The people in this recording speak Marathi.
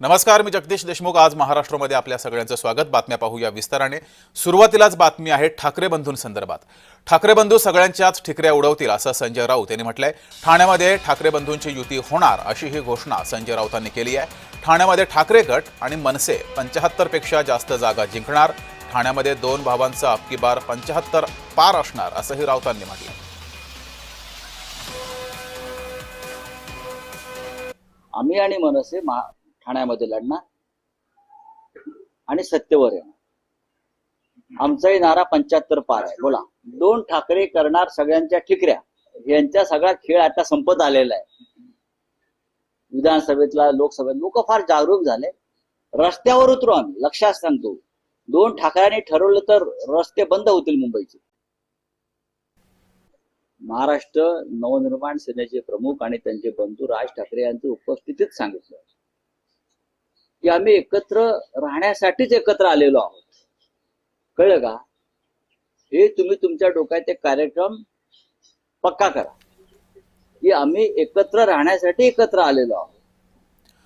नमस्कार, मी जगदीश देशमुख। आज महाराष्ट्रामध्ये आपल्या सगळ्यांचं स्वागत। बातम्या पाहूया विस्ताराने। सुरुवातीलाच बातमी आहे ठाकरे बंधूंसंदर्भात। ठाकरे बंधू सगळ्यांच्याच ठिकऱ्या उडवतील असं संजय राऊत यांनी म्हटलंय। ठाण्यामध्ये ठाकरे बंधूंची युती होणार अशी ही घोषणा संजय राऊतांनी केली आहे। ठाण्यामध्ये ठाकरे गट आणि मनसे 75 पेक्षा जास्त जागा जिंकणार। ठाण्यामध्ये दोन भावांचा अबकी बार 75 पार असणार असंही राऊतांनी म्हटलं। आम्ही आणि मनसे ठाण्यामध्ये लढणार आणि सत्तेवर येणार। आमचाही नारा 75 पार आहे। बोला, दोन ठाकरे करणार सगळ्यांच्या ठिकऱ्या, यांचा सगळा खेळ आता संपत आलेला आहे। विधानसभेतला लोकसभेत लोक फार जागरूक झाले। रस्त्यावर उतरू आम्ही, लक्षात सांगतो, दोन ठाकऱ्यांनी ठरवलं तर रस्ते बंद होतील मुंबईचे। महाराष्ट्र नवनिर्माण सेनेचे प्रमुख आणि त्यांचे बंधू राज ठाकरे यांच्या उपस्थितीत सांगितलं की आम्ही एकत्र राहण्यासाठीच एकत्र आलेलो आहोत। कळलं का? हे तुम्ही तुमच्या डोक्यात एक कार्यक्रम पक्का करा की आम्ही एकत्र राहण्यासाठी एकत्र आलेलो आहोत।